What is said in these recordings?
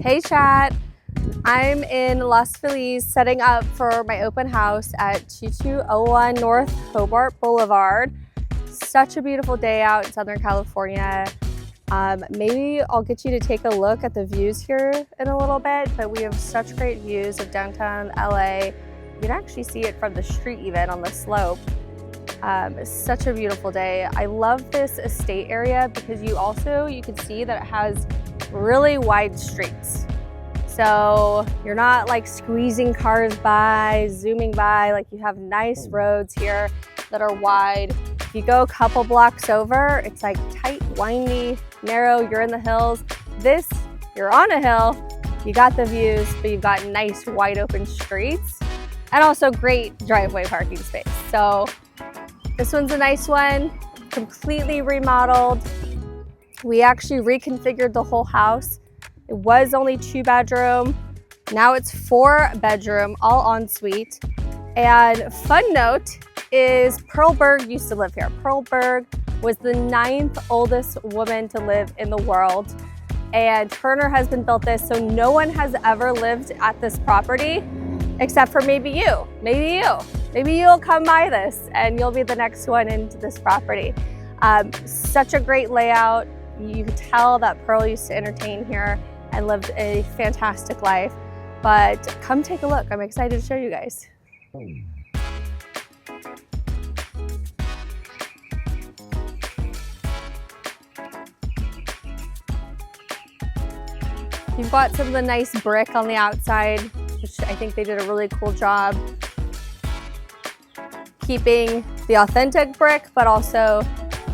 Hey chat, I'm in Los Feliz setting up for my open house at 2201 North Hobart Boulevard. Such a beautiful day out in Southern California. Maybe I'll get you to take a look at the views here in a little bit, but we have such great views of downtown LA. You can actually see it from the street even on the slope. It's such a beautiful day. I love this estate area because you can see that it has really wide streets. So you're not like squeezing cars by, zooming by, like you have nice roads here that are wide. If you go a couple blocks over, it's like tight, windy, narrow, you're in the hills. This, you're on a hill, you got the views, but you've got nice wide open streets and also great driveway parking space. So this one's a nice one, completely remodeled. We actually reconfigured the whole house. It was only 2-bedroom. Now it's 4-bedroom, all ensuite. And fun note is Pearl Berg used to live here. Pearl Berg was the 9th oldest woman to live in the world. And her and her husband built this, so no one has ever lived at this property except for maybe you, maybe you. Maybe you'll come by this and you'll be the next one into this property. Such a great layout. You could tell that Pearl used to entertain here and lived a fantastic life. But come take a look. I'm excited to show you guys. You've got some of the nice brick on the outside, which I think they did a really cool job keeping the authentic brick, but also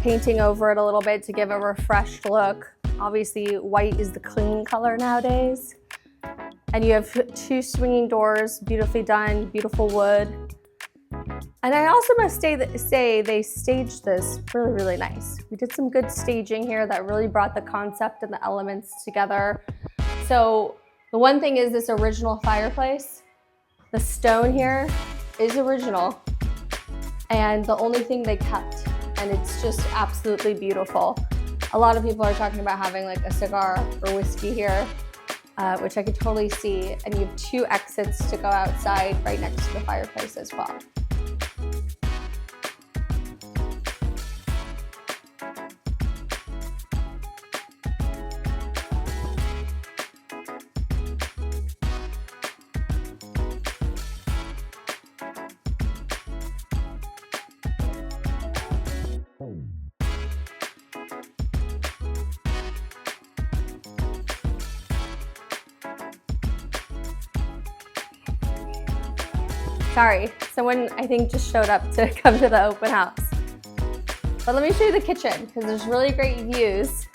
painting over it a little bit to give a refreshed look. Obviously, white is the clean color nowadays. And you have 2 swinging doors, beautifully done, beautiful wood. And I also must say they staged this really, really nice. We did some good staging here that really brought the concept and the elements together. So the one thing is this original fireplace. The stone here is original. And the only thing they kept, and it's just absolutely beautiful. A lot of people are talking about having like a cigar or whiskey here, which I could totally see. And you have 2 exits to go outside right next to the fireplace as well. Sorry, someone I think just showed up to come to the open house. But let me show you the kitchen because there's really great views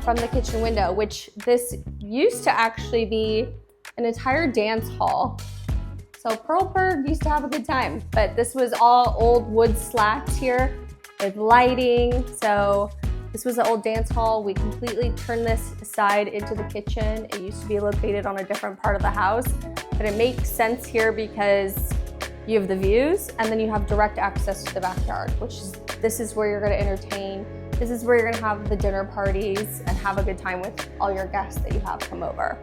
from the kitchen window, which this used to actually be an entire dance hall. So Pearl Berg used to have a good time, but this was all old wood slats here with lighting. So this was an old dance hall. We completely turned this aside into the kitchen. It used to be located on a different part of the house, but it makes sense here because you have the views and then you have direct access to the backyard, this is where you're gonna entertain. This is where you're gonna have the dinner parties and have a good time with all your guests that you have come over.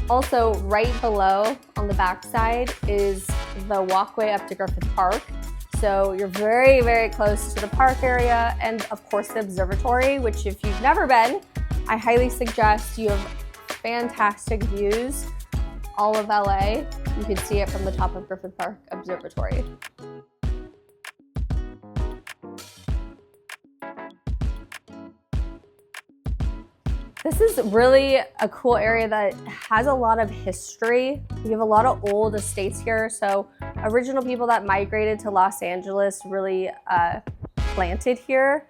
Also, right below on the backside is the walkway up to Griffith Park. So you're very, very close to the park area and of course the observatory, which if you've never been, I highly suggest. You have fantastic views all of LA. You can see it from the top of Griffith Park Observatory. This is really a cool area that has a lot of history. You have a lot of old estates here. So original people that migrated to Los Angeles really planted here.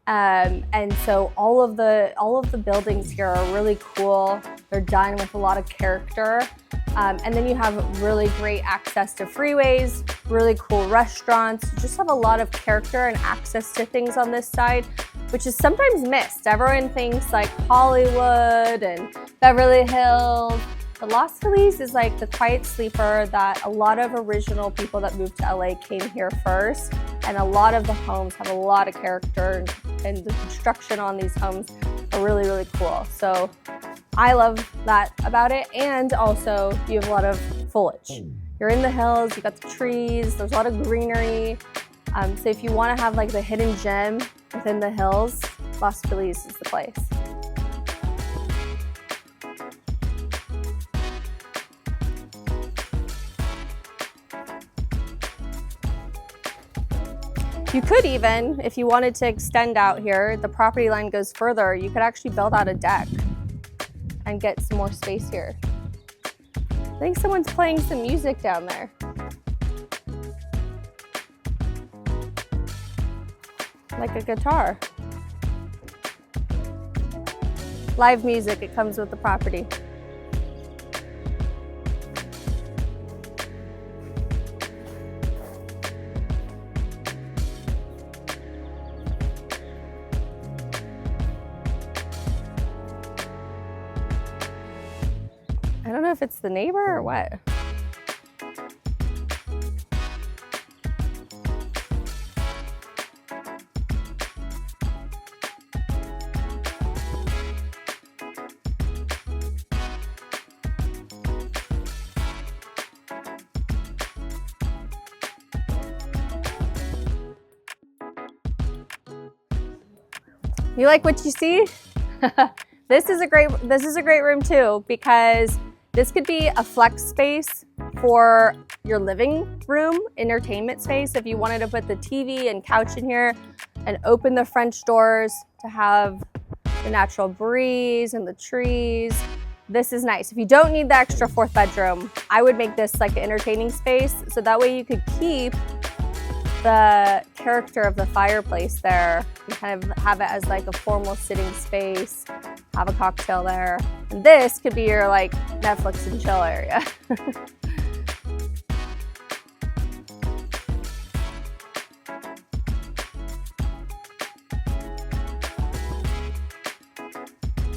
And so all of the buildings here are really cool. They're done with a lot of character. And then you have really great access to freeways, really cool restaurants. You just have a lot of character and access to things on this side, which is sometimes missed. Everyone thinks like Hollywood and Beverly Hills, The Los Feliz is like the quiet sleeper that a lot of original people that moved to LA came here first, and a lot of the homes have a lot of character, and the construction on these homes are really, really cool. So I love that about it, and also you have a lot of foliage. You're in the hills, you got the trees, there's a lot of greenery. So if you want to have like the hidden gem within the hills, Los Feliz is the place. You could even, if you wanted to extend out here, the property line goes further, you could actually build out a deck and get some more space here. I think someone's playing some music down there. Like a guitar. Live music, it comes with the property. I don't know if it's the neighbor or what. You like what you see? This is a great room too, because this could be a flex space for your living room, entertainment space. If you wanted to put the TV and couch in here and open the French doors to have the natural breeze and the trees, this is nice. If you don't need the extra 4th bedroom, I would make this like an entertaining space. So that way you could keep the character of the fireplace there and kind of have it as like a formal sitting space, have a cocktail there. And this could be your like Netflix and chill area.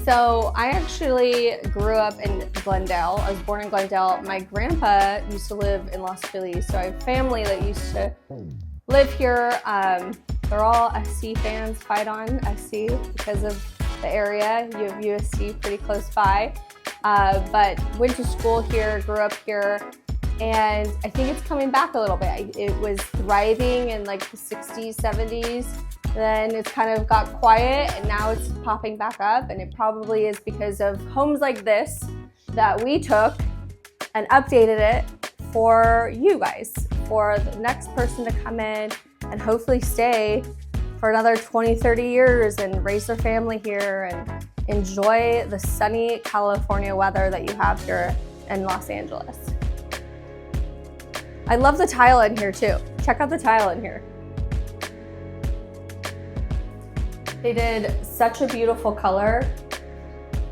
So I actually grew up in Glendale. I was born in Glendale. My grandpa used to live in Los Feliz, so I have family that used to live here. They're all SC fans, fight on SC because of the area. You have USC pretty close by, but went to school here, grew up here, and I think it's coming back a little bit. It was thriving in like the 60s, 70s. Then it's kind of got quiet and now it's popping back up, and it probably is because of homes like this that we took and updated it for you guys, for the next person to come in and hopefully stay for another 20, 30 years and raise their family here and enjoy the sunny California weather that you have here in Los Angeles. I love the tile in here too. Check out the tile in here. They did such a beautiful color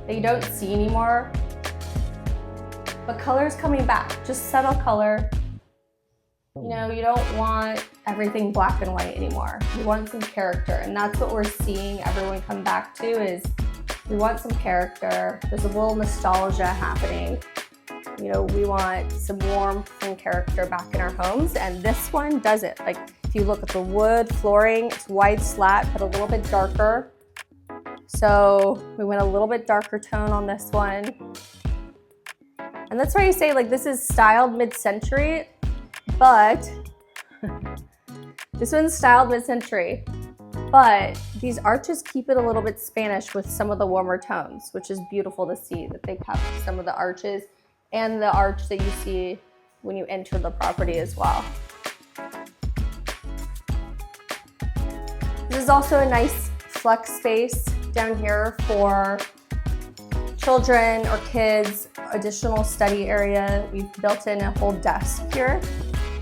that you don't see anymore. But color's coming back, just subtle color. You know, you don't want everything black and white anymore. You want some character, and that's what we're seeing everyone come back to is we want some character. There's a little nostalgia happening. You know, we want some warmth and character back in our homes, and this one does it. Like, if you look at the wood flooring, it's wide slat, but a little bit darker. So we went a little bit darker tone on this one. And that's why you say, like, this is styled mid-century, but this one's styled mid-century, but these arches keep it a little bit Spanish with some of the warmer tones, which is beautiful to see that they kept some of the arches and the arch that you see when you enter the property as well. This is also a nice flex space down here for children or kids, additional study area. We've built in a whole desk here,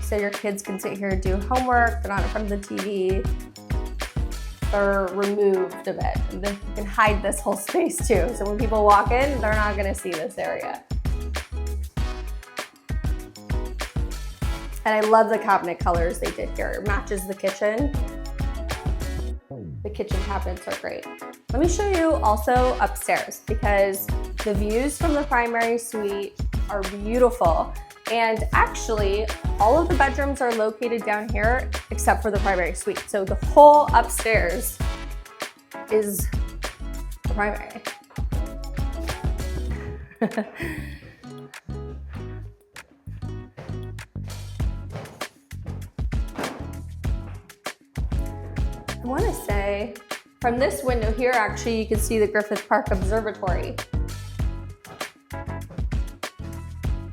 so your kids can sit here and do homework. They're not in front of the TV. They're removed a bit. And then you can hide this whole space too. So when people walk in, they're not gonna see this area. And I love the cabinet colors they did here. It matches the kitchen. The kitchen cabinets are great. Let me show you also upstairs because the views from the primary suite are beautiful. And actually, all of the bedrooms are located down here except for the primary suite. So the whole upstairs is the primary. I want to say from this window here, actually, you can see the Griffith Park Observatory.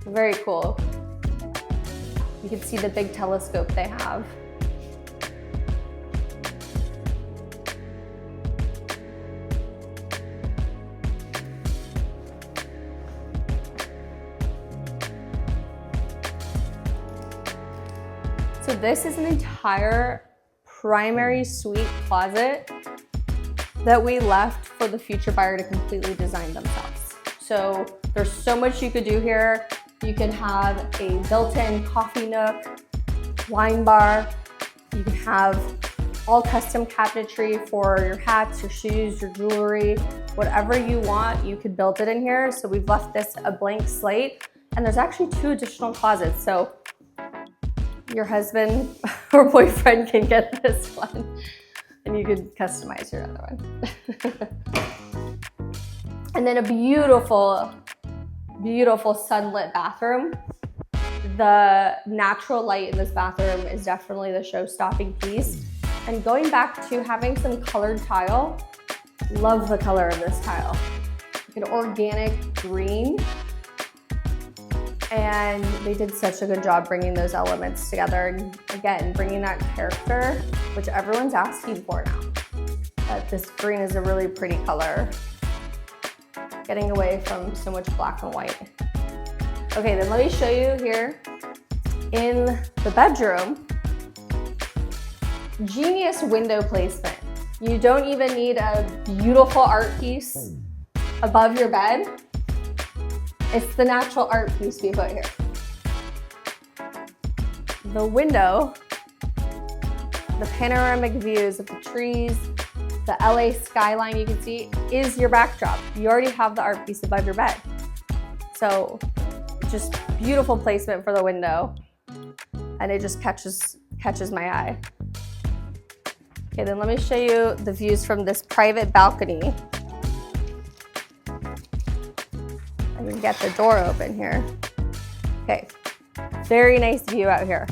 Very cool. You can see the big telescope they have. So this is an entire primary suite closet that we left for the future buyer to completely design themselves. So there's so much you could do here. You can have a built-in coffee nook, wine bar. You can have all custom cabinetry for your hats, your shoes, your jewelry, whatever you want, you could build it in here. So we've left this a blank slate, and there's actually 2 additional closets. So your husband or boyfriend can get this one and you could customize your other one. And then a beautiful, beautiful sunlit bathroom. The natural light in this bathroom is definitely the show-stopping piece. And going back to having some colored tile, love the color of this tile. Like an organic green. And they did such a good job bringing those elements together. And again, bringing that character, which everyone's asking for now. That this green is a really pretty color. Getting away from so much black and white. Okay, then let me show you here in the bedroom. Genius window placement. You don't even need a beautiful art piece above your bed. It's the natural art piece we put here. The window, the panoramic views of the trees, the LA skyline you can see is your backdrop. You already have the art piece above your bed. So just beautiful placement for the window. And it just catches my eye. Okay, then let me show you the views from this private balcony. I can get the door open here. Okay, very nice view out here.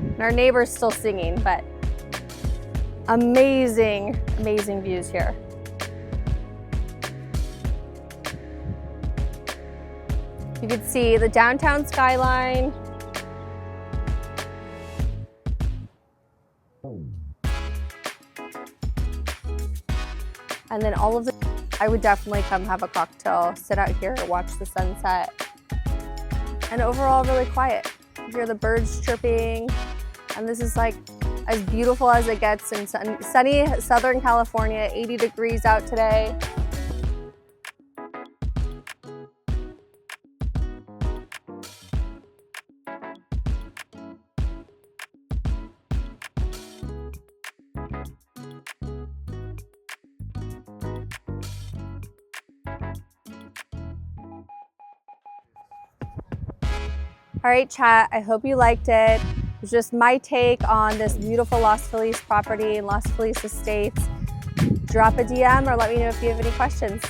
And our neighbor's still singing, but amazing, amazing views here. You can see the downtown skyline. And then all of the, I would definitely come have a cocktail, sit out here, watch the sunset. And overall, really quiet. You hear the birds chirping. And this is like as beautiful as it gets in sunny Southern California, 80 degrees out today. All right, chat, I hope you liked it. It's just my take on this beautiful Los Feliz property in Los Feliz Estates. Drop a DM or let me know if you have any questions.